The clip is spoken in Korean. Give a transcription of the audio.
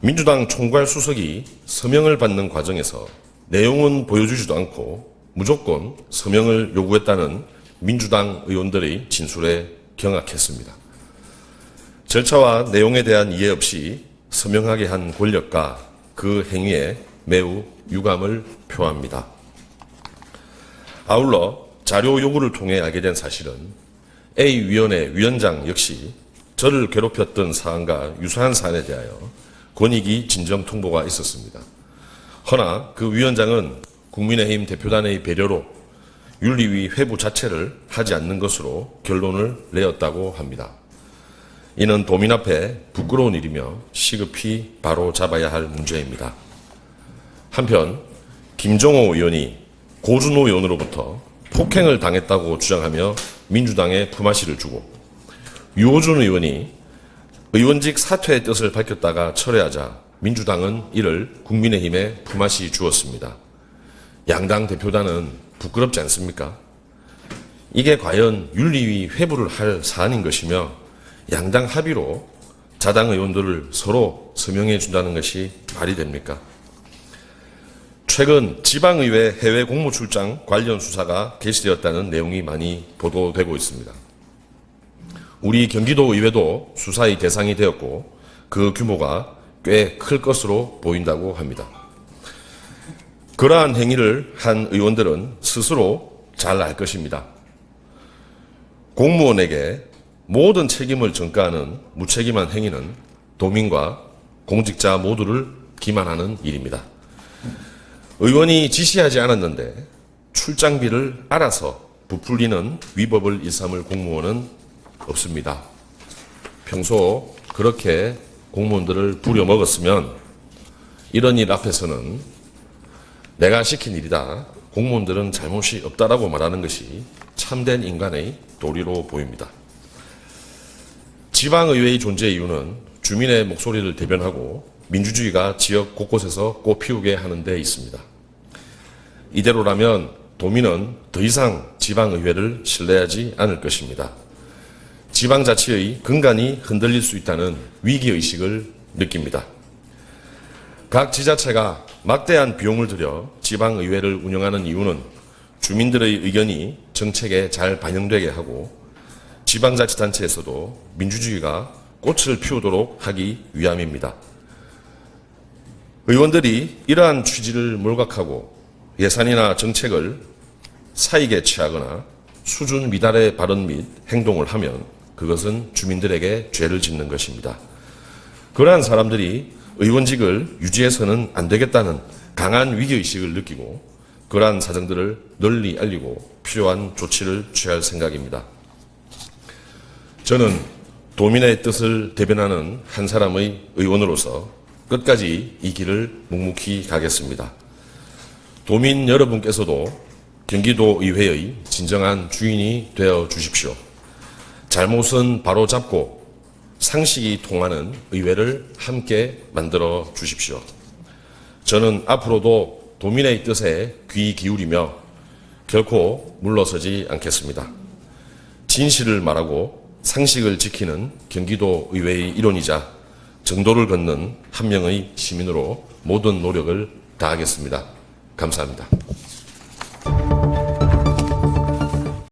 민주당 총괄수석이 서명을 받는 과정에서 내용은 보여주지도 않고 무조건 서명을 요구했다는 민주당 의원들의 진술에 경악했습니다. 절차와 내용에 대한 이해 없이 서명하게 한 권력과 그 행위에 매우 유감을 표합니다. 아울러 자료 요구를 통해 알게 된 사실은 A위원회 위원장 역시 저를 괴롭혔던 사안과 유사한 사안에 대하여 권익위 진정 통보가 있었습니다. 허나 그 위원장은 국민의힘 대표단의 배려로 윤리위 회부 자체를 하지 않는 것으로 결론을 내었다고 합니다. 이는 도민 앞에 부끄러운 일이며 시급히 바로 잡아야 할 문제입니다. 한편 김종호 의원이 고준호 의원으로부터 폭행을 당했다고 주장하며 민주당에 품앗이를 주고 유호준 의원이 의원직 사퇴의 뜻을 밝혔다가 철회하자 민주당은 이를 국민의힘에 품앗이 주었습니다. 양당 대표단은 부끄럽지 않습니까? 이게 과연 윤리위 회부를 할 사안인 것이며 양당 합의로 자당 의원들을 서로 서명해 준다는 것이 말이 됩니까? 최근 지방의회 해외 공무출장 관련 수사가 개시되었다는 내용이 많이 보도되고 있습니다. 우리 경기도 의회도 수사의 대상이 되었고 그 규모가 꽤 클 것으로 보인다고 합니다. 그러한 행위를 한 의원들은 스스로 잘 알 것입니다. 공무원에게 모든 책임을 전가하는 무책임한 행위는 도민과 공직자 모두를 기만하는 일입니다. 의원이 지시하지 않았는데 출장비를 알아서 부풀리는 위법을 일삼을 공무원은 없습니다. 평소 그렇게 공무원들을 부려먹었으면 이런 일 앞에서는 내가 시킨 일이다, 공무원들은 잘못이 없다라고 말하는 것이 참된 인간의 도리로 보입니다. 지방의회의 존재 이유는 주민의 목소리를 대변하고 민주주의가 지역 곳곳에서 꽃피우게 하는 데 있습니다. 이대로라면 도민은 더 이상 지방의회를 신뢰하지 않을 것입니다. 지방자치의 근간이 흔들릴 수 있다는 위기의식을 느낍니다. 각 지자체가 막대한 비용을 들여 지방의회를 운영하는 이유는 주민들의 의견이 정책에 잘 반영되게 하고 지방자치단체에서도 민주주의가 꽃을 피우도록 하기 위함입니다. 의원들이 이러한 취지를 몰각하고 예산이나 정책을 사익에 취하거나 수준 미달의 발언 및 행동을 하면 그것은 주민들에게 죄를 짓는 것입니다. 그러한 사람들이 의원직을 유지해서는 안 되겠다는 강한 위기의식을 느끼고 그러한 사정들을 널리 알리고 필요한 조치를 취할 생각입니다. 저는 도민의 뜻을 대변하는 한 사람의 의원으로서 끝까지 이 길을 묵묵히 가겠습니다. 도민 여러분께서도 경기도 의회의 진정한 주인이 되어 주십시오. 잘못은 바로잡고 상식이 통하는 의회를 함께 만들어 주십시오. 저는 앞으로도 도민의 뜻에 귀 기울이며 결코 물러서지 않겠습니다. 진실을 말하고 상식을 지키는 경기도 의회의 일원이자 정도를 걷는 한 명의 시민으로 모든 노력을 다하겠습니다. 감사합니다.